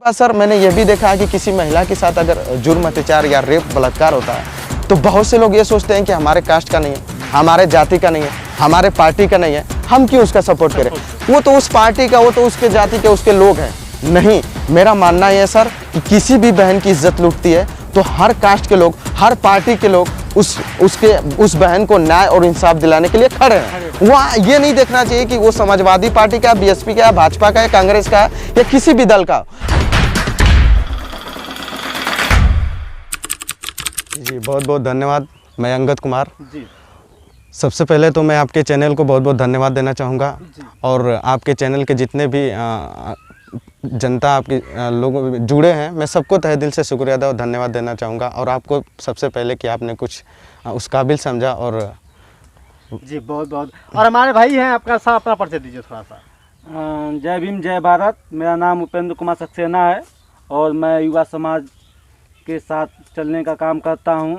Sir मैंने ये भी देखा है कि किसी महिला के साथ अगर जुर्म अत्याचार या रेप बलात्कार होता है तो बहुत से लोग ये सोचते हैं कि हमारे कास्ट का नहीं है, हमारे जाति का नहीं है, हमारे पार्टी का नहीं है, हम क्यों उसका सपोर्ट करें। वो तो उस पार्टी का, वो तो उसके जाति के, उसके लोग हैं। नहीं, मेरा मानना है सर कि किसी भी बहन की इज्जत लूटती है तो हर कास्ट के लोग, हर पार्टी के लोग उस बहन को न्याय और इंसाफ दिलाने के लिए खड़े हैं। वहाँ ये नहीं देखना चाहिए कि वो समाजवादी पार्टी का, बीएसपी का, भाजपा का, कांग्रेस का या किसी भी दल का। जी बहुत बहुत धन्यवाद। मैं अंगद कुमार जी। सबसे पहले तो मैं आपके चैनल को बहुत बहुत धन्यवाद देना चाहूँगा और आपके चैनल के जितने भी जनता आपके लोग जुड़े हैं, मैं सबको तहे दिल से शुक्रिया और धन्यवाद देना चाहूँगा। और आपको सबसे पहले कि आपने कुछ उस काबिल समझा। और जी बहुत बहुत। और हमारे भाई हैं, आपका साथ अपना परिचय दीजिए थोड़ा सा। जय भीम जय भारत। मेरा नाम उपेंद्र कुमार सक्सेना है और मैं युवा समाज के साथ चलने का काम करता हूं।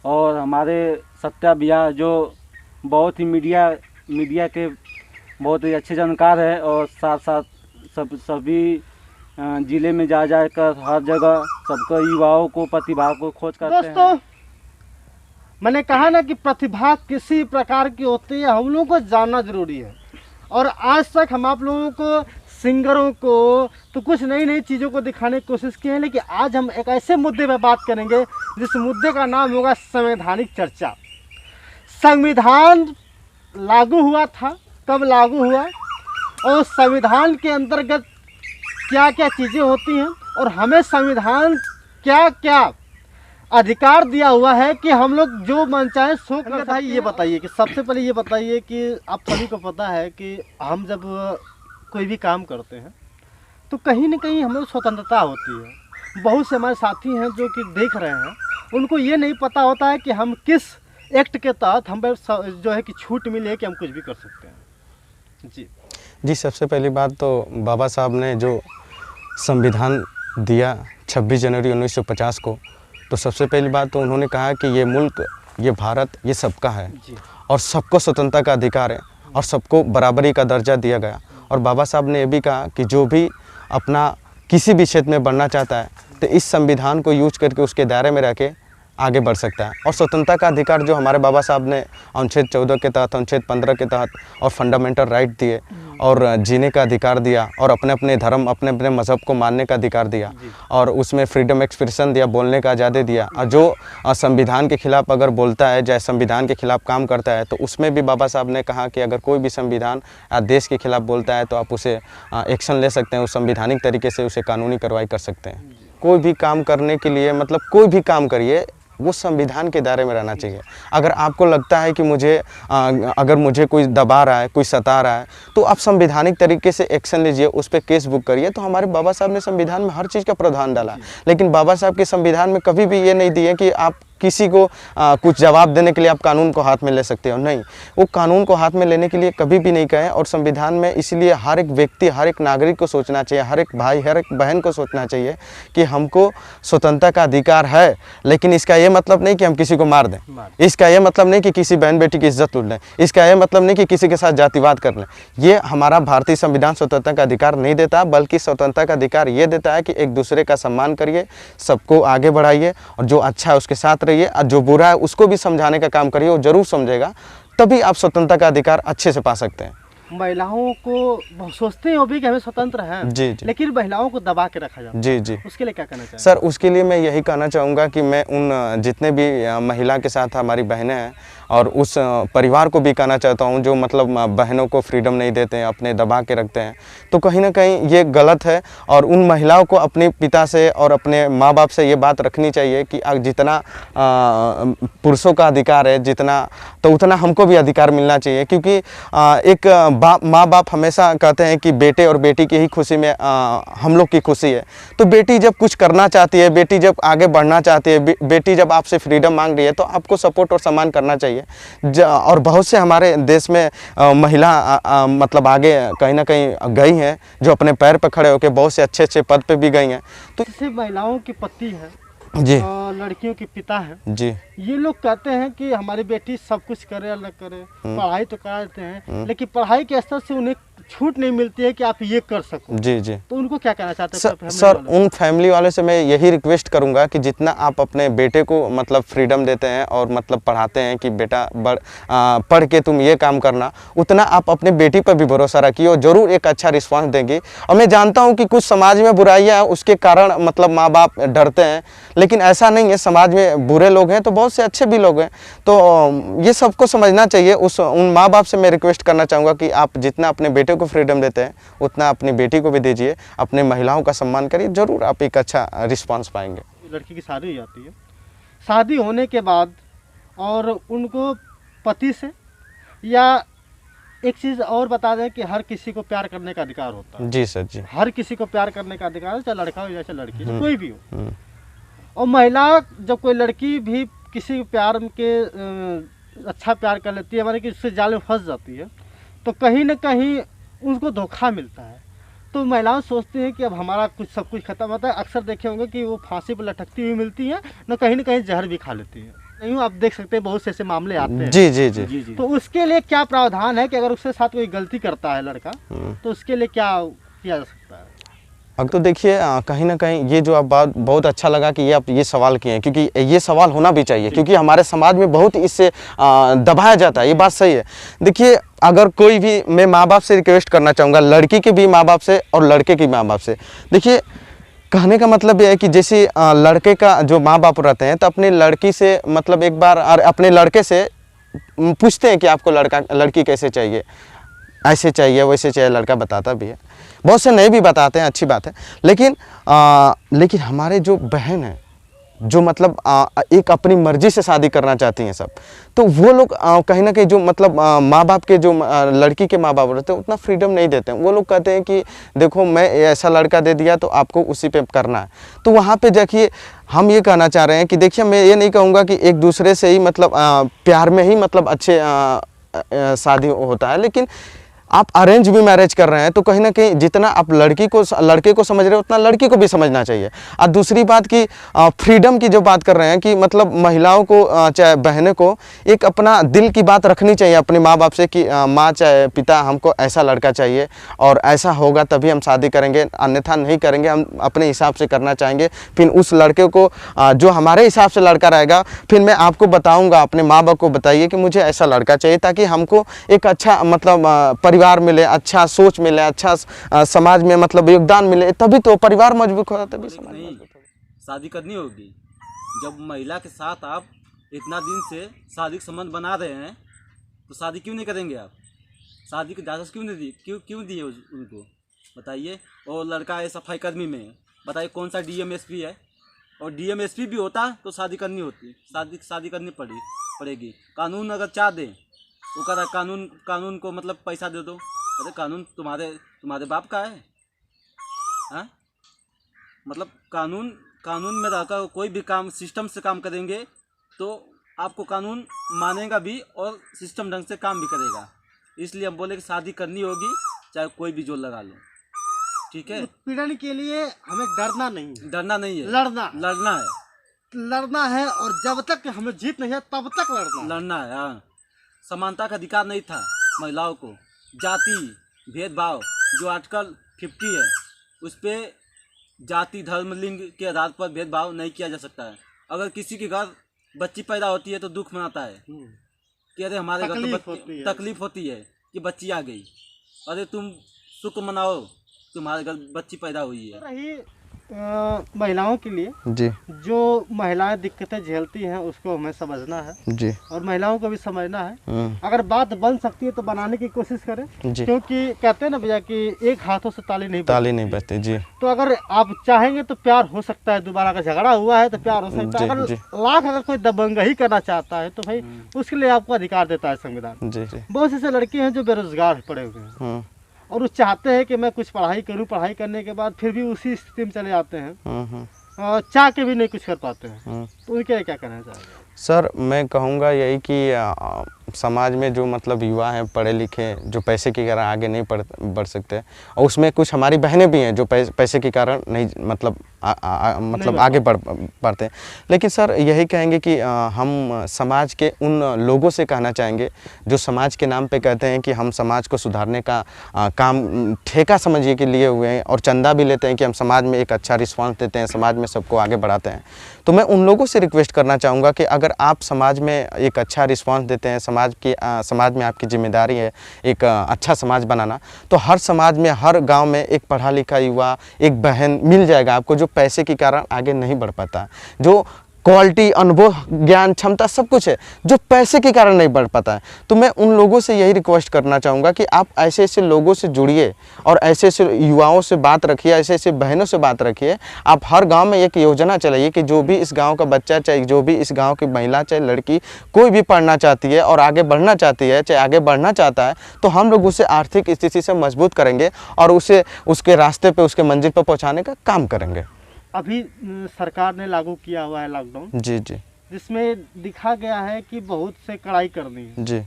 और हमारे सत्या भैया जो बहुत ही मीडिया के बहुत ही अच्छे जानकार है और साथ साथ सभी ज़िले में जा कर हर जगह सबको युवाओं को प्रतिभा को खोज करते हैं। दोस्तों, मैंने कहा ना कि प्रतिभा किसी प्रकार की होती है, हम लोगों को जानना जरूरी है। और आज तक हम आप लोगों को, सिंगरों को, तो कुछ नई नई चीज़ों को दिखाने की कोशिश की है, लेकिन आज हम एक ऐसे मुद्दे पर बात करेंगे जिस मुद्दे का नाम होगा संवैधानिक चर्चा। संविधान लागू हुआ था, कब लागू हुआ और संविधान के अंतर्गत क्या क्या चीज़ें होती हैं और हमें संविधान क्या क्या अधिकार दिया हुआ है कि हम लोग जो मन चाहे सो कर। भाई ये बताइए कि सबसे पहले ये बताइए कि आप सभी को पता है कि हम जब कोई भी काम करते हैं तो कहीं ना कहीं हमें स्वतंत्रता होती है। बहुत से हमारे साथी हैं जो कि देख रहे हैं, उनको ये नहीं पता होता है कि हम किस एक्ट के तहत हमें जो है कि छूट मिली है कि हम कुछ भी कर सकते हैं। जी सबसे पहली बात तो बाबा साहब ने जो संविधान दिया 26 जनवरी 1950 को, तो सबसे पहली बात तो उन्होंने कहा कि ये मुल्क, ये भारत, ये सबका है और सबको स्वतंत्रता का अधिकार है और सबको बराबरी का दर्जा दिया गया। और बाबा साहब ने ये भी कहा कि जो भी अपना किसी भी क्षेत्र में बढ़ना चाहता है तो इस संविधान को यूज करके उसके दायरे में रह के आगे बढ़ सकता है। और स्वतंत्रता का अधिकार जो हमारे बाबा साहब ने अनुच्छेद 14 के तहत, अनुच्छेद 15 के तहत और फंडामेंटल राइट दिए और जीने का अधिकार दिया और अपने अपने धर्म, अपने अपने मज़हब को मानने का अधिकार दिया और उसमें फ्रीडम एक्सप्रेशन दिया, बोलने का आज़ादी दिया। और जो संविधान के खिलाफ अगर बोलता है, चाहे संविधान के खिलाफ काम करता है, तो उसमें भी बाबा साहब ने कहा कि अगर कोई भी संविधान देश के खिलाफ बोलता है तो आप उसे एक्शन ले सकते हैं, उस संविधानिक तरीके से उसे कानूनी कार्रवाई कर सकते हैं। कोई भी काम करने के लिए, मतलब कोई भी काम करिए, वो संविधान के दायरे में रहना चाहिए। अगर आपको लगता है कि अगर मुझे कोई दबा रहा है, कोई सता रहा है, तो आप संवैधानिक तरीके से एक्शन लीजिए, उस पर केस बुक करिए। तो हमारे बाबा साहब ने संविधान में हर चीज़ का प्रावधान डाला, लेकिन बाबा साहब के संविधान में कभी भी ये नहीं दिए कि आप किसी को कुछ जवाब देने के लिए आप कानून को हाथ में ले सकते हो। नहीं, वो कानून को हाथ में लेने के लिए कभी भी नहीं कहे। और संविधान में इसलिए हर एक व्यक्ति, हर एक नागरिक को सोचना चाहिए, हर एक भाई, हर एक बहन को सोचना चाहिए कि हमको स्वतंत्रता का अधिकार है, लेकिन इसका ये मतलब नहीं कि हम किसी को मार दें, इसका ये मतलब नहीं कि किसी बहन बेटी की इज्जत लूट लें, इसका ये मतलब नहीं कि किसी के साथ जातिवाद कर लें। ये हमारा भारतीय संविधान स्वतंत्रता का अधिकार नहीं देता, बल्कि स्वतंत्रता का अधिकार ये देता है कि एक दूसरे का सम्मान करिए, सबको आगे बढ़ाइए और जो अच्छा है उसके साथ रहिए और जो बुरा है उसको भी समझाने का काम करिए, वो जरूर समझेगा, तभी आप स्वतंत्रता का अधिकार अच्छे से पा सकते हैं। महिलाओं को सोचते हैं वो भी कि हमें स्वतंत्र है, जी, लेकिन महिलाओं को दबा के रखा जाता है। जी, उसके लिए क्या कहना चाहिए? सर, उसके लिए मैं यही कहना चाहूँगा कि मैं उन जितने भी महिला के साथ हमारी बहनें हैं और उस परिवार को भी कहना चाहता हूँ जो मतलब बहनों को फ्रीडम नहीं देते हैं, अपने दबा के रखते हैं, तो कहीं ना कहीं ये गलत है। और उन महिलाओं को अपने पिता से और अपने माँ बाप से ये बात रखनी चाहिए कि जितना पुरुषों का अधिकार है, जितना तो उतना हमको भी अधिकार मिलना चाहिए। क्योंकि एक माँ बाप हमेशा कहते हैं कि बेटे और बेटी की ही खुशी में हम लोग की खुशी है। तो बेटी जब कुछ करना चाहती है, बेटी जब आगे बढ़ना चाहती है, बेटी जब आपसे फ्रीडम मांग रही है, तो आपको सपोर्ट और सम्मान करना चाहिए। और बहुत से हमारे देश में महिला मतलब आगे कहीं ना कहीं गई हैं, जो अपने पैर पर खड़े होकर बहुत से अच्छे अच्छे पद पे भी गई हैं। तो जैसे महिलाओं की पति है जी लड़कियों के पिता हैं, जी ये लोग कहते हैं कि हमारी बेटी सब कुछ करे या न करे, पढ़ाई तो करा देते हैं, लेकिन पढ़ाई के स्तर से उन्हें छूट नहीं मिलती है कि आप ये कर सको। जी जी तो उनको क्या कहना चाहते हैं सर, family सर वालों उन फैमिली वालों से मैं यही रिक्वेस्ट करूंगा कि जितना आप अपने बेटे को मतलब फ्रीडम देते हैं और मतलब पढ़ाते हैं कि बेटा पढ़ के तुम ये काम करना, उतना आप अपने बेटी पर भी भरोसा रखिए और ज़रूर एक अच्छा रिस्पांस देंगे। और मैं जानता हूं कि कुछ समाज में बुराइयां हैं, उसके कारण मतलब माँ बाप डरते हैं, लेकिन ऐसा नहीं है। समाज में बुरे लोग हैं तो बहुत से अच्छे भी लोग हैं, तो ये सबको समझना चाहिए। उन माँ बाप से मैं रिक्वेस्ट करना चाहूँगा कि आप जितना अपने बेटे को फ्रीडम देते हैं उतना अपनी बेटी को भी दीजिए, अपने महिलाओं का सम्मान करिए, ज़रूर आप एक अच्छा रिस्पांस पाएंगे। लड़की की शादी हो जाती है, शादी होने के बाद और उनको पति से, या एक चीज़ और बता दें कि हर किसी को प्यार करने का अधिकार होता है। जी सर जी। हर किसी को प्यार करने का अधिकार है, चाहे लड़का हो या चाहे लड़की, चाहे कोई भी हो। और महिला जब कोई लड़की भी किसी प्यार के अच्छा प्यार कर लेती है, माने कि उससे जाल में फंस जाती है, तो कहीं ना कहीं उनको धोखा मिलता है। तो महिलाएं सोचती हैं कि अब हमारा कुछ सब कुछ खत्म होता है। अक्सर देखे होंगे कि वो फांसी पर लटकती हुई मिलती हैं, न कहीं जहर भी खा लेती हैं। नहीं, आप देख सकते हैं बहुत से ऐसे मामले आते हैं। जी जी जी तो उसके लिए क्या प्रावधान है कि अगर उसके साथ कोई गलती करता है लड़का, तो उसके लिए क्या किया जा सकता है? अब तो देखिए कहीं ना कहीं ये जो आप बात बहुत अच्छा लगा कि ये आप ये सवाल किए हैं, क्योंकि ये सवाल होना भी चाहिए, क्योंकि हमारे समाज में बहुत इससे दबाया जाता है। ये बात सही है। देखिए, अगर कोई भी, मैं माँ बाप से रिक्वेस्ट करना चाहूँगा, लड़की के भी माँ बाप से और लड़के के माँ बाप से। देखिए, कहने का मतलब ये है कि जैसे लड़के का जो माँ बाप रहते हैं तो अपनी लड़की से मतलब एक बार अपने लड़के से पूछते हैं कि आपको लड़की कैसे चाहिए, ऐसे चाहिए वैसे चाहिए, लड़का बताता भी है। बहुत से नहीं भी बताते हैं, अच्छी बात है। लेकिन हमारे जो बहन हैं, जो मतलब एक अपनी मर्जी से शादी करना चाहती हैं सब, तो वो लोग कहीं ना कहीं जो मतलब माँ बाप के जो लड़की के माँ बाप रहते हैं उतना फ्रीडम नहीं देते हैं। वो लोग कहते हैं कि देखो मैं ऐसा लड़का दे दिया तो आपको उसी पे करना है। तो वहाँ पे देखिए, हम ये कहना चाह रहे हैं कि देखिए, मैं ये नहीं कहूँगा कि एक दूसरे से ही मतलब प्यार में ही मतलब अच्छे शादी होता है, लेकिन आप अरेंज भी मैरिज कर रहे हैं तो कहीं ना कहीं जितना आप लड़के को समझ रहे हो उतना लड़की को भी समझना चाहिए। और दूसरी बात की फ्रीडम की जो बात कर रहे हैं कि मतलब महिलाओं को चाहे बहनों को एक अपना दिल की बात रखनी चाहिए अपने माँ बाप से कि माँ चाहे पिता, हमको ऐसा लड़का चाहिए और ऐसा होगा तभी हम शादी करेंगे, अन्यथा नहीं करेंगे, हम अपने हिसाब से करना चाहेंगे। फिर उस लड़के को जो हमारे हिसाब से लड़का रहेगा, फिर मैं आपको बताऊँगा, अपने माँ बाप को बताइए कि मुझे ऐसा लड़का चाहिए, ताकि हमको एक अच्छा मतलब परिवार मिले, अच्छा सोच मिले, अच्छा समाज में मतलब योगदान मिले, तभी तो परिवार मजबूत होता है, तभी समाज मजबूत होता है। शादी करनी होगी। जब महिला के साथ आप इतना दिन से शादी का संबंध बना रहे हैं तो शादी क्यों नहीं करेंगे आप? शादी की इजाज़त क्यों नहीं दी, क्यों दिए उनको बताइए? और लड़का है सफाई कर्मी में, बताइए कौन सा DMSP है? और DMSP भी होता तो शादी करनी होती, शादी करनी पड़ेगी। कानून अगर चाह दे वो कह रहा कानून को मतलब पैसा दे दो। अरे कानून तुम्हारे बाप का है? हाँ, मतलब कानून में रहकर कोई भी काम सिस्टम से काम करेंगे तो आपको कानून मानेगा भी और सिस्टम ढंग से काम भी करेगा। इसलिए हम बोले कि शादी करनी होगी, चाहे कोई भी जोर लगा लो, ठीक है? उत्पीड़न के लिए हमें डरना नहीं है, लड़ना है। और जब तक हमें जीत नहीं है तब तक लड़ना है। हाँ, समानता का अधिकार नहीं था महिलाओं को। जाति भेदभाव जो आर्टिकल 50 है, उस पर जाति धर्म लिंग के आधार पर भेदभाव नहीं किया जा सकता है। अगर किसी के घर बच्ची पैदा होती है तो दुख मनाता है कि अरे हमारे घर तो तकलीफ होती है कि बच्ची आ गई, अरे तुम सुख मनाओ तुम्हारे घर बच्ची पैदा हुई है। महिलाओं के लिए जी, जो महिलाएं दिक्कतें झेलती हैं उसको हमें समझना है जी, और महिलाओं को भी समझना है। अगर बात बन सकती है तो बनाने की कोशिश करें, क्योंकि कहते हैं ना भैया कि एक हाथों से ताली नहीं बजती जी। तो अगर आप चाहेंगे तो प्यार हो सकता है दोबारा। अगर झगड़ा हुआ है तो प्यार हो सकता है। अगर कोई दबंगई करना चाहता है तो भाई उसके लिए आपको अधिकार देता है संविधान। बहुत से लड़के हैं जो बेरोजगार पड़े हुए हैं और वो चाहते हैं कि मैं कुछ पढ़ाई करूं, पढ़ाई करने के बाद फिर भी उसी स्थिति में चले जाते हैं, चाह के भी नहीं कुछ कर पाते हैं। तो उनके क्या कहना चाहेंगे? सर मैं कहूँगा यही कि समाज में जो मतलब युवा हैं पढ़े लिखे जो पैसे के कारण आगे नहीं बढ़ सकते, और उसमें कुछ हमारी बहनें भी हैं जो पैसे के कारण नहीं मतलब मतलब आगे बढ़ पाते हैं। लेकिन सर यही कहेंगे कि हम समाज के उन लोगों से कहना चाहेंगे जो समाज के नाम पे कहते हैं कि हम समाज को सुधारने का काम ठेका समझिए कि लिए हुए हैं, और चंदा भी लेते हैं कि हम समाज में एक अच्छा रिस्पांस देते हैं, समाज में सबको आगे बढ़ाते हैं। तो मैं उन लोगों से रिक्वेस्ट करना चाहूँगा कि अगर आप समाज में एक अच्छा रिस्पांस देते हैं, समाज में आपकी जिम्मेदारी है एक अच्छा समाज बनाना, तो हर समाज में हर गांव में एक पढ़ा लिखा युवा, एक बहन मिल जाएगा आपको जो पैसे के कारण आगे नहीं बढ़ पाता, जो क्वालिटी, अनुभव, ज्ञान, क्षमता सब कुछ है, जो पैसे के कारण नहीं बढ़ पाता है। तो मैं उन लोगों से यही रिक्वेस्ट करना चाहूँगा कि आप ऐसे ऐसे लोगों से जुड़िए और ऐसे ऐसे युवाओं से बात रखिए, ऐसे ऐसे बहनों से बात रखिए। आप हर गांव में एक योजना चलाइए कि जो भी इस गांव का बच्चा, चाहे जो भी इस गांव की महिला, चाहे लड़की, कोई भी पढ़ना चाहती है और आगे बढ़ना चाहती है, चाहे आगे बढ़ना चाहता है, तो हम लोग उसे आर्थिक स्थिति से मजबूत करेंगे और उसे उसके रास्ते पर, उसके मंजिल पर पहुँचाने का काम करेंगे। अभी सरकार ने लागू किया हुआ है लॉकडाउन, जी जी, जिसमें दिखा गया है कि बहुत से कड़ाई करनी है। जी,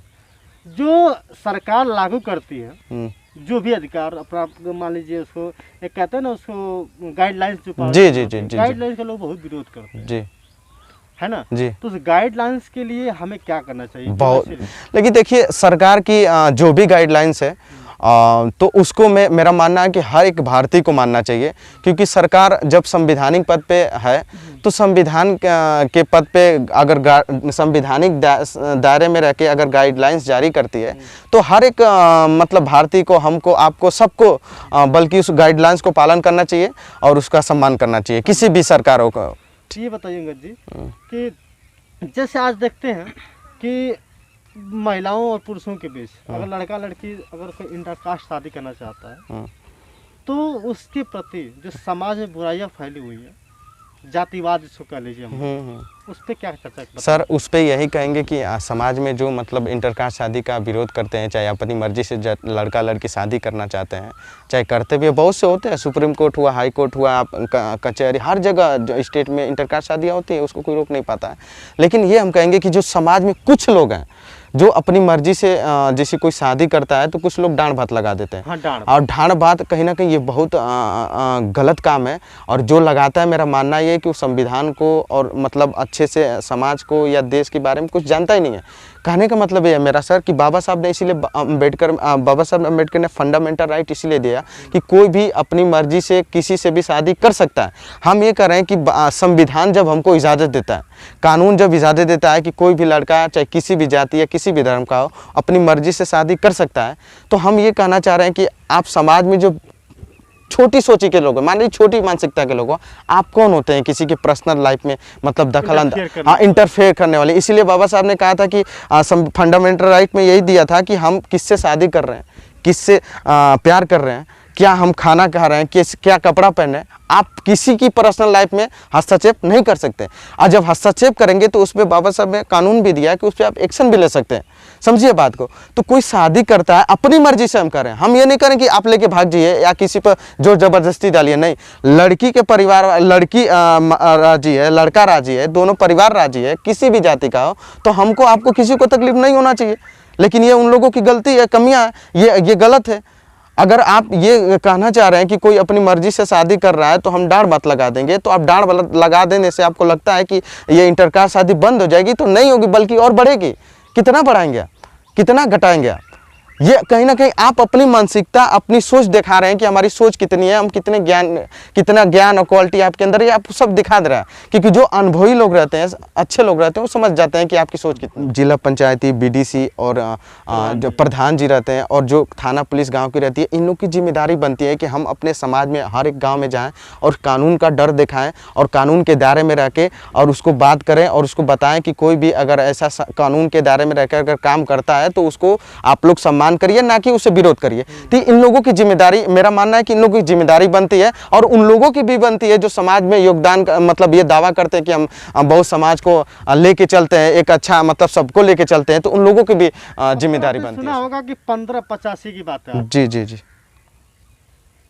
जो सरकार लागू करती है, जो भी अधिकार अपना मान लीजिए, उसको एक कहते हैं ना, उसको गाइडलाइंस जो जी जी जी जी, गाइडलाइंस का लोग बहुत विरोध करते हैं, जी, है ना जी। तो उस गाइडलाइंस के लिए हमें क्या करना चाहिए? बहुत, लेकिन देखिए सरकार की जो भी गाइडलाइंस है तो उसको मेरा मानना है कि हर एक भारतीय को मानना चाहिए, क्योंकि सरकार जब संवैधानिक पद पे है तो संविधान के पद पे अगर संवैधानिक दायरे में रह के अगर गाइडलाइंस जारी करती है तो हर एक मतलब भारतीय को, हमको, आपको, सबको बल्कि उस गाइडलाइंस को पालन करना चाहिए और उसका सम्मान करना चाहिए किसी भी सरकारों को। ये बताइए अंगद जी कि जैसे आज देखते हैं कि महिलाओं और पुरुषों के बीच अगर लड़का लड़की अगर कोई इंटरकास्ट शादी करना चाहता है तो उसके प्रति जो समाज में बुराइयां फैली हुई है, जातिवाद जिसको कह लीजिए हम, उस पर क्या चर्चा? सर उस पर यही कहेंगे कि समाज में जो मतलब इंटरकास्ट शादी का विरोध करते हैं, चाहे अपनी मर्जी से लड़का लड़की शादी करना चाहते हैं, चाहे करते भी बहुत से होते हैं, सुप्रीम कोर्ट हुआ, हाई कोर्ट हुआ, कचहरी, हर जगह जो स्टेट में इंटरकास्ट शादियाँ होती हैं उसको कोई रोक नहीं पाता है। लेकिन ये हम कहेंगे कि जो समाज में कुछ लोग हैं जो अपनी मर्जी से जैसे कोई शादी करता है तो कुछ लोग डांट बात लगा देते हैं। हाँ, और डांट बात कहीं ना कहीं ये बहुत गलत काम है, और जो लगाता है मेरा मानना ये है कि वो संविधान को और मतलब अच्छे से समाज को या देश के बारे में कुछ जानता ही नहीं है। कहने का मतलब ये है मेरा सर कि बाबा साहब ने इसीलिए बाबा साहब अम्बेडकर ने फंडामेंटल राइट इसीलिए दिया कि कोई भी अपनी मर्जी से किसी से भी शादी कर सकता है। हम ये कह रहे हैं कि संविधान जब हमको इजाज़त देता है, कानून जब इजाज़त देता है कि कोई भी लड़का चाहे किसी भी जाति या किसी भी धर्म का हो अपनी मर्जी से शादी कर सकता है, तो हम ये कहना चाह रहे हैं कि आप समाज में जो छोटी सोची के लोग, मान लीजिए छोटी मानसिकता के लोग, आप कौन होते हैं किसी की पर्सनल लाइफ में मतलब इंटरफेयर करने वाले। इसीलिए बाबा साहब ने कहा था कि फंडामेंटल राइट में यही दिया था कि हम किससे शादी कर रहे हैं, किससे प्यार कर रहे हैं, क्या हम खाना खा रहे हैं, क्या कपड़ा पहन रहे हैं, आप किसी की पर्सनल लाइफ में हस्तक्षेप नहीं कर सकते। और जब हस्तक्षेप करेंगे तो उस पर बाबा साहब ने कानून भी दिया है कि उस पर आप एक्शन भी ले सकते हैं। समझिए बात को। तो कोई शादी करता है अपनी मर्जी से हम करें, हम ये नहीं करें कि आप लेके भाग जाइए या किसी पर जोर जबरदस्ती डालिए, नहीं। लड़की के परिवार, लड़की राजी है, लड़का राजी है, दोनों परिवार राजी है, किसी भी जाति का हो, तो हमको आपको किसी को तकलीफ नहीं होना चाहिए। लेकिन ये उन लोगों की गलती है, कमियां है, ये गलत है। अगर आप ये कहना चाह रहे हैं कि कोई अपनी मर्जी से शादी कर रहा है तो हम डांट मत लगा देंगे, तो आप डांट लगा देने से आपको लगता है कि ये इंटरकास्ट शादी बंद हो जाएगी, तो नहीं होगी, बल्कि और बढ़ेगी। कितना बढ़ाएंगे, कितना घटाएंगे? ये कहीं ना कहीं आप अपनी मानसिकता, अपनी सोच दिखा रहे हैं कि हमारी सोच कितनी है, हम कितना ज्ञान और क्वालिटी आपके अंदर है, आप सब दिखा दे रहा है। क्योंकि जो अनुभवी लोग रहते हैं, अच्छे लोग रहते हैं, वो समझ जाते हैं कि आपकी सोच कितनी। जिला पंचायती, बीडीसी और जो प्रधान जी रहते हैं और जो थाना पुलिस गांव की रहती है, इन लोग की जिम्मेदारी बनती है कि हम अपने समाज में हर एक गाँव में जाएँ और कानून का डर दिखाएँ और कानून के दायरे में रह के और उसको बात करें और उसको बताएं कि कोई भी अगर ऐसा कानून के दायरे में रहकर अगर काम करता है तो उसको आप लोग सम्मान करिए, ना कि उसे विरोध करिए। तो इन लोगों की जिम्मेदारी, मेरा मानना है कि इन लोगों की जिम्मेदारी बनती है और उन लोगों की भी बनती है जो समाज में योगदान मतलब ये दावा करते हैं कि हम बहुत समाज को लेके चलते हैं, एक अच्छा मतलब सबको लेके चलते हैं, तो उन लोगों की भी जिम्मेदारी बनती है। सुना होगा कि 1585 की बात है। जी जी जी।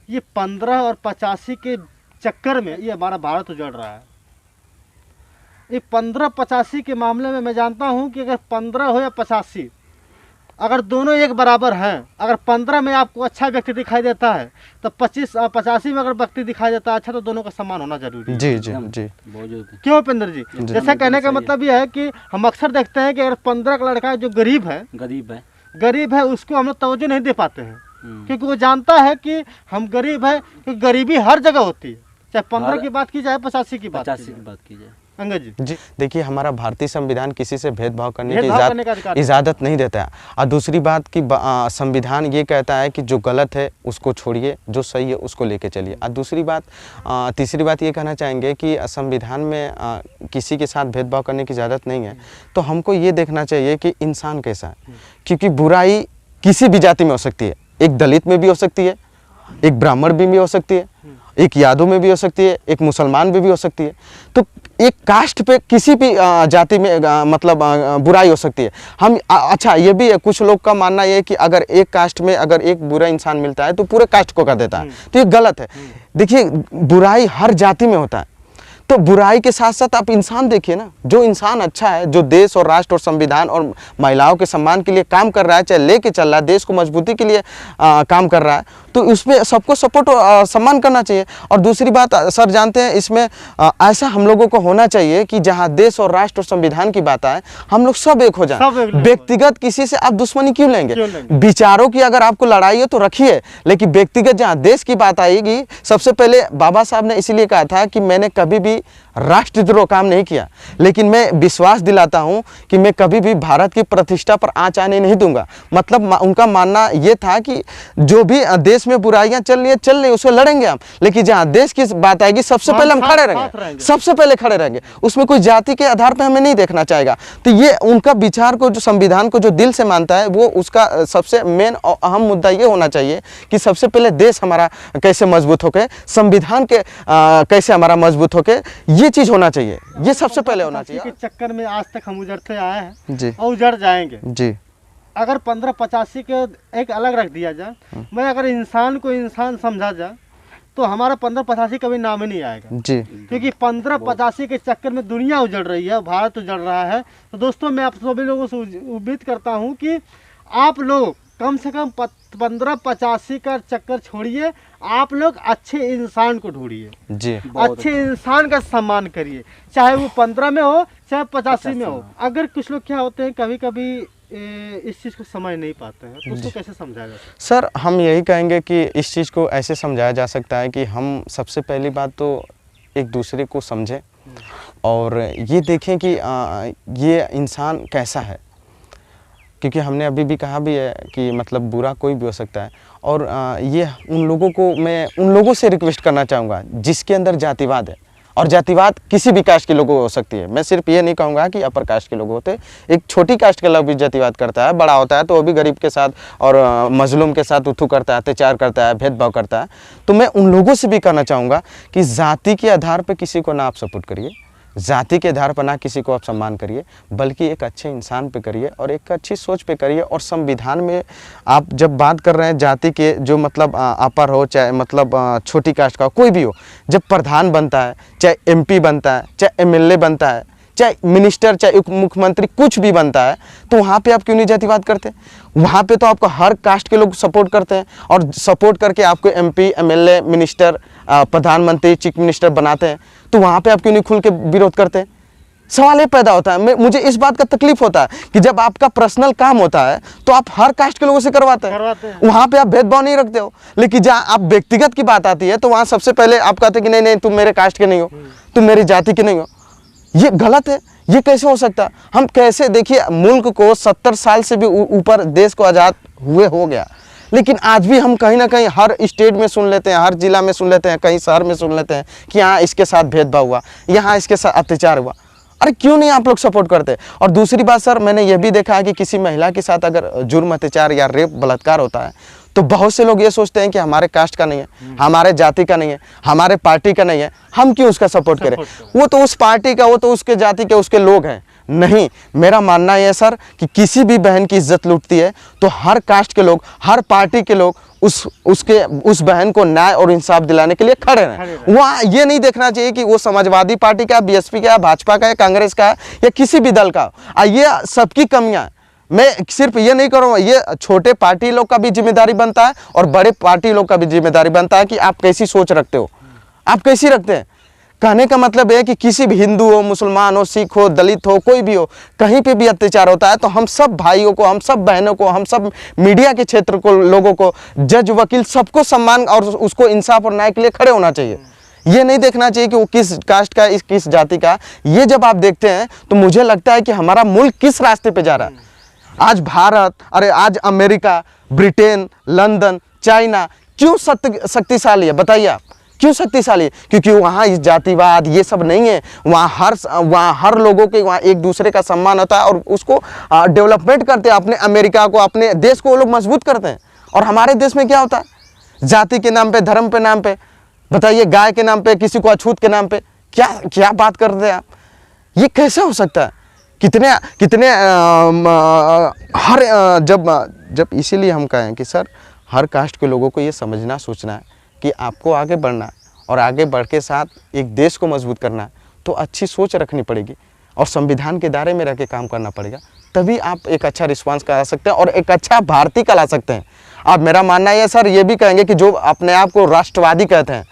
ये 15 और 85 के चक्कर में ये हमारा भारत उजड़ रहा है। ये 15-85 के मामले में मैं जानता हूँ कि अगर 15 हो या 85, अगर दोनों एक बराबर हैं, अगर 15 में आपको अच्छा व्यक्ति दिखाई देता है तो 85 में अगर व्यक्ति दिखाई देता है अच्छा, तो दोनों का सम्मान होना जरूरी है। जी जी जी। बहुत जरूरी। क्यों उपेंद्र जी? जैसा कहने का मतलब ये है कि हम अक्सर देखते हैं कि अगर 15 का लड़का जो गरीब है उसको हम लोग तवज्जो नहीं दे पाते हैं, क्योंकि वो जानता है कि हम गरीब है, क्योंकि गरीबी हर जगह होती है, चाहे 15 की बात की जाए 85 की बात की जाए। अंगद जी जी, देखिए हमारा भारतीय संविधान किसी से भेदभाव करने की करने का अधिकार इजाज़त नहीं देता है। और दूसरी बात कि संविधान ये कहता है कि जो गलत है उसको छोड़िए, जो सही है उसको लेके चलिए। और दूसरी बात, तीसरी बात ये कहना चाहेंगे कि संविधान में किसी के साथ भेदभाव करने की इजाज़त नहीं है। तो हमको ये देखना चाहिए कि इंसान कैसा है, क्योंकि बुराई किसी भी जाति में हो सकती है, एक दलित में भी हो सकती है, एक ब्राह्मण में भी हो सकती है, एक यादव में भी हो सकती है, एक मुसलमान में भी हो सकती है। तो एक कास्ट पे किसी भी जाति में मतलब बुराई हो सकती है। हम अच्छा ये भी है, कुछ लोग का मानना ये है कि अगर एक कास्ट में अगर एक बुरा इंसान मिलता है तो पूरे कास्ट को कर देता है, तो ये गलत है। देखिए बुराई हर जाति में होता है, तो बुराई के साथ साथ आप इंसान देखिए ना, जो इंसान अच्छा है, जो देश और राष्ट्र और संविधान और महिलाओं के सम्मान के लिए काम कर रहा है, चाहे लेके चल रहा है, देश को मजबूती के लिए काम कर रहा है, तो उसमें सबको सपोर्ट और सम्मान करना चाहिए। और दूसरी बात सर जानते हैं, इसमें ऐसा हम लोगों को होना चाहिए कि जहां देश और राष्ट्र और संविधान की बात आए हम लोग सब एक हो जाए। व्यक्तिगत किसी से आप दुश्मनी क्यों लेंगे? विचारों की अगर आपको लड़ाई है तो रखिए, लेकिन व्यक्तिगत जहाँ देश की बात आएगी, सबसे पहले बाबा साहब ने इसीलिए कहा था कि मैंने कभी भी राष्ट्रद्रोह काम नहीं किया, लेकिन मैं विश्वास दिलाता हूं कि मैं कभी भी भारत की प्रतिष्ठा पर आंच आने नहीं दूंगा। मतलब उनका मानना यह था कि जो भी देश में बुराइयां चल रही उसको लड़ेंगे हम, लेकिन जहां देश की बात आएगी सबसे पहले हम खड़े रहेंगे, सबसे पहले खड़े रहेंगे, उसमें कोई जाति के आधार पर हमें नहीं देखना चाहेगा। तो ये उनका विचार को, जो संविधान को जो दिल से मानता है, वो उसका सबसे मेन और अहम मुद्दा ये होना चाहिए कि सबसे पहले देश हमारा कैसे मजबूत होके, संविधान के कैसे हमारा मजबूत होके, ये चीज होना चाहिए, ये सबसे पहले होना चाहिए। के चक्कर में आज तक हम उजड़ते आए हैं जी, और उजड़ जाएंगे जी। अगर 15-85 के एक अलग रख दिया जाए, मैं अगर इंसान को इंसान समझा जाए तो हमारा 15-85 कभी नाम ही नहीं आएगा जी, क्योंकि 15-85 के चक्कर में दुनिया उजड़ रही है, भारत उजड़ रहा है। तो दोस्तों मैं आप सभी लोगों से उम्मीद करता हूँ कि आप लोग कम से कम 15-85 का चक्कर छोड़िए, आप लोग अच्छे इंसान को ढूंढिए जी, अच्छे इंसान का सम्मान करिए, चाहे वो 15 में हो चाहे 85 में हो। अगर कुछ लोग क्या होते हैं, कभी कभी इस चीज़ को समझ नहीं पाते हैं, तो उसको कैसे समझाया जाए? सर हम यही कहेंगे कि इस चीज़ को ऐसे समझाया जा सकता है कि हम सबसे पहली बात तो एक दूसरे को समझें और ये देखें कि ये इंसान कैसा है, क्योंकि हमने अभी भी कहा भी है कि मतलब बुरा कोई भी हो सकता है। और ये उन लोगों को, मैं उन लोगों से रिक्वेस्ट करना चाहूँगा जिसके अंदर जातिवाद है, और जातिवाद किसी भी कास्ट के लोगों को हो सकती है। मैं सिर्फ ये नहीं कहूँगा कि अपर कास्ट के लोग होते, एक छोटी कास्ट के लोग भी जातिवाद करता है, बड़ा होता है तो वो भी गरीब के साथ और मजलूम के साथ उथू करता है, अत्याचार करता है, भेदभाव करता है। तो मैं उन लोगों से भी कहना चाहूँगा कि जाति के आधार पर किसी को ना आप सपोर्ट करिए, जाति के आधार पर ना किसी को आप सम्मान करिए, बल्कि एक अच्छे इंसान पे करिए और एक अच्छी सोच पे करिए। और संविधान में आप जब बात कर रहे हैं जाति के, जो मतलब अपर हो चाहे मतलब छोटी कास्ट का कोई भी हो, जब प्रधान बनता है, चाहे एमपी बनता है, चाहे एमएलए बनता है, चाहे मिनिस्टर, चाहे उप मुख्यमंत्री, कुछ भी बनता है, तो वहाँ पे आप क्यों नहीं जातिवाद करते? वहाँ पे तो आपको हर कास्ट के लोग सपोर्ट करते हैं और सपोर्ट करके आपको एमपी, एमएलए, मिनिस्टर, प्रधानमंत्री, चीफ मिनिस्टर बनाते हैं, तो वहाँ पे आप क्यों नहीं खुल के विरोध करते? सवाल ये पैदा होता है। मुझे इस बात का तकलीफ होता है कि जब आपका पर्सनल काम होता है तो आप हर कास्ट के लोगों से करवाते हैं, वहाँ पे आप भेदभाव नहीं रखते हो, लेकिन जहाँ आप व्यक्तिगत की बात आती है तो वहाँ सबसे पहले आप कहते हैं कि नहीं नहीं तुम मेरे कास्ट के नहीं हो, तुम मेरी जाति के नहीं हो। ये गलत है, ये कैसे हो सकता? हम कैसे, देखिए मुल्क को 70 साल से भी ऊपर देश को आज़ाद हुए हो गया, लेकिन आज भी हम कहीं ना कहीं हर स्टेट में सुन लेते हैं, हर जिला में सुन लेते हैं, कहीं शहर में सुन लेते हैं कि यहाँ इसके साथ भेदभाव हुआ, यहाँ इसके साथ अत्याचार हुआ। अरे क्यों नहीं आप लोग सपोर्ट करते? और दूसरी बात सर, मैंने ये भी देखा है कि किसी महिला के साथ अगर जुर्म, अत्याचार या रेप, बलात्कार होता है तो बहुत से लोग ये सोचते हैं कि हमारे कास्ट का नहीं है, हमारे जाति का नहीं है, हमारे पार्टी का नहीं है, हम क्यों उसका सपोर्ट करें? वो तो उस पार्टी का, वो तो उसके जाति के, उसके लोग हैं, नहीं, मेरा मानना है सर कि किसी भी बहन की इज्जत लूटती है तो हर कास्ट के लोग, हर पार्टी के लोग उस बहन को न्याय और इंसाफ दिलाने के लिए खड़े रहें। वहाँ ये नहीं देखना चाहिए कि वो समाजवादी पार्टी का, बीएसपी का, भाजपा का, कांग्रेस का या किसी भी दल का। ये सबकी कमियां। मैं सिर्फ ये नहीं करूँगा, ये छोटे पार्टी लोग का भी जिम्मेदारी बनता है और बड़े पार्टी लोग का भी जिम्मेदारी बनता है कि आप कैसी सोच रखते हो, आप कैसी रखते हैं। कहने का मतलब है कि किसी भी हिंदू हो, मुसलमान हो, सिख हो, दलित हो, कोई भी हो, कहीं पे भी अत्याचार होता है तो हम सब भाइयों को, हम सब बहनों को, हम सब मीडिया के क्षेत्र को, लोगों को, जज, वकील, सबको सम्मान और उसको इंसाफ और न्याय के लिए खड़े होना चाहिए। ये नहीं देखना चाहिए कि वो किस कास्ट का, किस जाति का। ये जब आप देखते हैं तो मुझे लगता है कि हमारा मुल्क किस रास्ते पे जा रहा है। आज भारत, अरे आज अमेरिका, ब्रिटेन, लंदन, चाइना क्यों शक्तिशाली है, बताइए आप क्यों शक्तिशाली है? क्योंकि वहाँ इस जातिवाद ये सब नहीं है। वहाँ हर लोगों के वहाँ एक दूसरे का सम्मान होता है और उसको डेवलपमेंट करते हैं। अपने अमेरिका को, अपने देश को वो लोग मजबूत करते हैं। और हमारे देश में क्या होता है? जाति के नाम पे, धर्म के नाम पे, बताइए, गाय के नाम पे, किसी को अछूत के नाम पे, क्या क्या बात करते हैं आप? ये कैसे हो सकता है? कितने जब इसीलिए हम कहें कि सर हर कास्ट के लोगों को ये समझना, सोचना है कि आपको आगे बढ़ना है और आगे बढ़ के साथ एक देश को मजबूत करना है तो अच्छी सोच रखनी पड़ेगी और संविधान के दायरे में रह के काम करना पड़ेगा। तभी आप एक अच्छा रिस्पांस करा सकते हैं और एक अच्छा भारतीय कहला सकते हैं। अब मेरा मानना है सर, ये भी कहेंगे कि जो अपने आप को राष्ट्रवादी कहते हैं,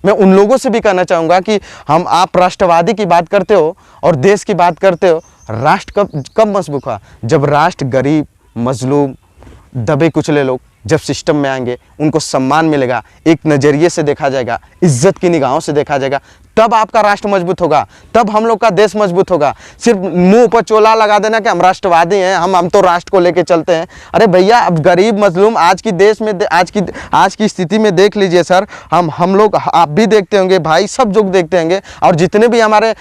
मैं उन लोगों से भी कहना चाहूँगा कि आप राष्ट्रवादी की बात करते हो और देश की बात करते हो। राष्ट्र कब मजबूत हुआ? जब राष्ट्र गरीब, मजलूम, दबे कुचले लोग जब सिस्टम में आएंगे, उनको सम्मान मिलेगा, एक नज़रिए से देखा जाएगा, इज्जत की निगाहों से देखा जाएगा, तब आपका राष्ट्र मजबूत होगा, तब हम लोग का देश मजबूत होगा। सिर्फ मुंह पर चोला लगा देना कि हम राष्ट्रवादी हैं, हम तो राष्ट्र को लेके चलते हैं। अरे भैया, अब गरीब मजलूम आज की देश में, आज की स्थिति में देख लीजिए सर, हम लोग, आप भी देखते होंगे भाई, सब लोग देखते होंगे और जितने भी हमारे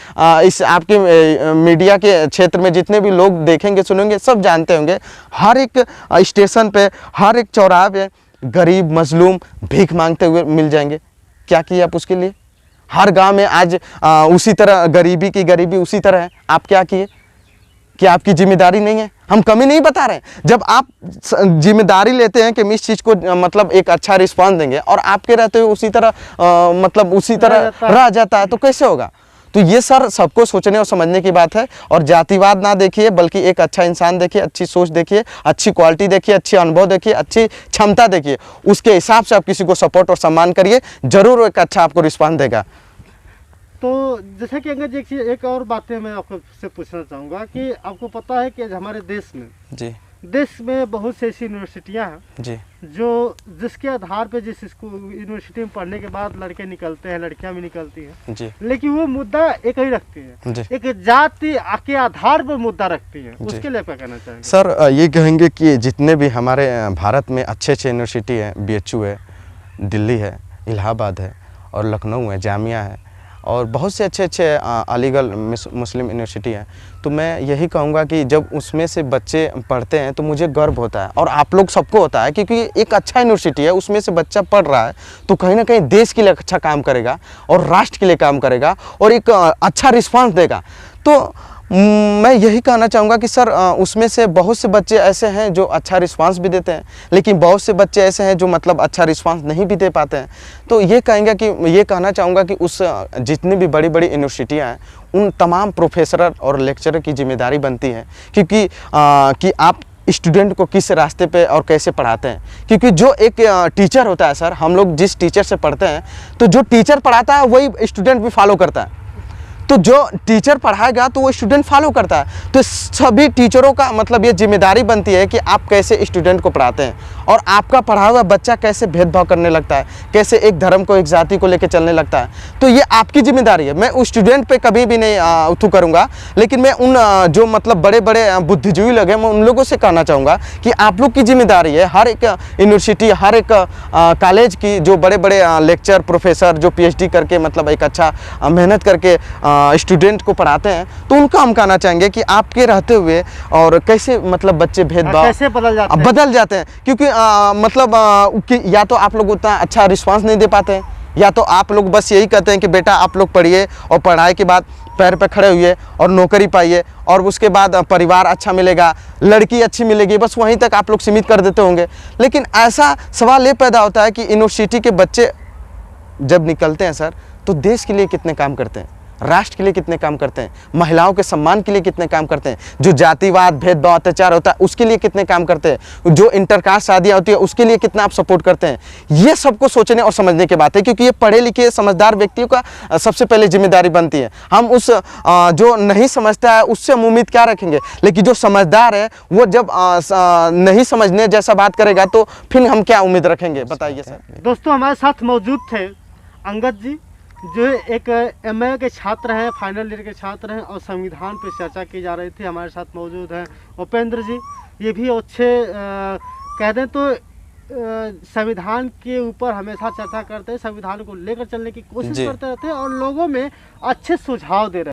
इस आपके मीडिया के क्षेत्र में जितने भी लोग देखेंगे, सुनेंगे, सब जानते होंगे, हर एक स्टेशन पे, हर एक चौराहे पे गरीब मजलूम भीख मांगते हुए मिल जाएंगे। क्या किए आप उसके लिए? हर गांव में आज उसी तरह गरीबी उसी तरह है। आप क्या किए? क्या आपकी जिम्मेदारी नहीं है? हम कमी नहीं बता रहे हैं। जब आप जिम्मेदारी लेते हैं कि हम इस चीज़ को मतलब एक अच्छा रिस्पांस देंगे और आपके रहते हुए उसी तरह मतलब उसी तरह रह जाता है तो कैसे होगा? तो ये सर सबको सोचने और समझने की बात है। और जातिवाद ना देखिए, बल्कि एक अच्छा इंसान देखिए, अच्छी सोच देखिए, अच्छी क्वालिटी देखिए, अच्छी अनुभव देखिए, अच्छी क्षमता देखिए, उसके हिसाब से आप किसी को सपोर्ट और सम्मान करिए, जरूर एक अच्छा आपको रिस्पांस देगा। तो जैसे कि अंगद, एक और बातें मैं आपसे पूछना चाहूँगा कि आपको पता है कि हमारे देश में बहुत सी ऐसी यूनिवर्सिटियाँ हैं जी, जो जिसके आधार पे जिस यूनिवर्सिटी में पढ़ने के बाद लड़के निकलते हैं, लड़कियां भी निकलती हैं जी, लेकिन वो मुद्दा एक ही रखती है जी। एक जाति के आधार पर मुद्दा रखती है। उसके लिए क्या कहना चाहेंगे? सर ये कहेंगे कि जितने भी हमारे भारत में अच्छे यूनिवर्सिटी हैं, BHU है, दिल्ली है, इलाहाबाद है और लखनऊ है, जामिया है और बहुत से अच्छे अलीगढ़ मुस्लिम यूनिवर्सिटी है, तो मैं यही कहूँगा कि जब उसमें से बच्चे पढ़ते हैं तो मुझे गर्व होता है और आप लोग सबको होता है, क्योंकि एक अच्छा यूनिवर्सिटी है, उसमें से बच्चा पढ़ रहा है तो कहीं ना कहीं देश के लिए अच्छा काम करेगा और राष्ट्र के लिए काम करेगा और एक अच्छा रिस्पांस देगा। तो मैं यही कहना चाहूँगा कि सर उसमें से बहुत से बच्चे ऐसे हैं जो अच्छा रिस्पांस भी देते हैं, लेकिन बहुत से बच्चे ऐसे हैं जो मतलब अच्छा रिस्पांस नहीं भी दे पाते हैं। तो ये कहना चाहूँगा कि उस जितनी भी बड़ी बड़ी यूनिवर्सिटियाँ हैं, उन तमाम प्रोफेसर और लेक्चरर की जिम्मेदारी बनती है क्योंकि कि आप स्टूडेंट को किस रास्ते पे और कैसे पढ़ाते हैं। क्योंकि जो एक टीचर होता है सर, हम लोग जिस टीचर से पढ़ते हैं तो जो टीचर पढ़ाता है वही स्टूडेंट भी फॉलो करता है। तो जो टीचर पढ़ाएगा तो वो स्टूडेंट फॉलो करता है। तो सभी टीचरों का मतलब ये जिम्मेदारी बनती है कि आप कैसे स्टूडेंट को पढ़ाते हैं और आपका पढ़ा हुआ बच्चा कैसे भेदभाव करने लगता है, कैसे एक धर्म को, एक जाति को लेकर चलने लगता है। तो ये आपकी जिम्मेदारी है। मैं उस स्टूडेंट पे कभी भी नहीं उठू करूँगा, लेकिन मैं उन जो मतलब बड़े बड़े बुद्धिजीवी लोग हैं, मैं उन लोगों से कहना चाहूँगा कि आप लोग की जिम्मेदारी है, हर एक यूनिवर्सिटी, हर एक कॉलेज की जो बड़े बड़े लेक्चर प्रोफेसर जो PhD करके मतलब एक अच्छा मेहनत करके स्टूडेंट को पढ़ाते हैं, तो उनका हम कहना चाहेंगे कि आपके रहते हुए और कैसे मतलब बच्चे भेदभाव कैसे बदल जाते हैं क्योंकि मतलब या तो आप लोग उतना अच्छा रिस्पांस नहीं दे पाते हैं या तो आप लोग बस यही कहते हैं कि बेटा आप लोग पढ़िए और पढ़ाई के बाद पैर पे खड़े हुए और नौकरी पाइए और उसके बाद परिवार अच्छा मिलेगा, लड़की अच्छी मिलेगी, बस वहीं तक आप लोग सीमित कर देते होंगे। लेकिन ऐसा सवाल ये पैदा होता है कि यूनिवर्सिटी के बच्चे जब निकलते हैं सर, तो देश के लिए कितने काम करते हैं, राष्ट्र के लिए कितने काम करते हैं, महिलाओं के सम्मान के लिए कितने काम करते हैं, जो जातिवाद भेदभाव अत्याचार होता है उसके लिए कितने काम करते हैं, जो इंटरकास्ट शादियाँ होती है उसके लिए कितना आप सपोर्ट करते हैं। ये सबको सोचने और समझने की बात है, क्योंकि ये पढ़े लिखे समझदार व्यक्तियों का सबसे पहले जिम्मेदारी बनती है। हम उस जो नहीं समझता है उससे हम उम्मीद क्या रखेंगे, लेकिन जो समझदार है वो जब नहीं समझने जैसा बात करेगा तो फिर हम क्या उम्मीद रखेंगे, बताइए सर। दोस्तों हमारे साथ मौजूद थे अंगद जी, जो एक एमए के छात्र हैं, फाइनल ईयर के छात्र हैं और संविधान पे चर्चा की जा रही थी। हमारे साथ मौजूद हैं उपेंद्र जी, ये भी अच्छे कह दें तो संविधान के ऊपर हमेशा चर्चा करते हैं, संविधान को लेकर चलने की कोशिश करते रहते हैं और लोगों में अच्छे सुझाव दे रहे हैं।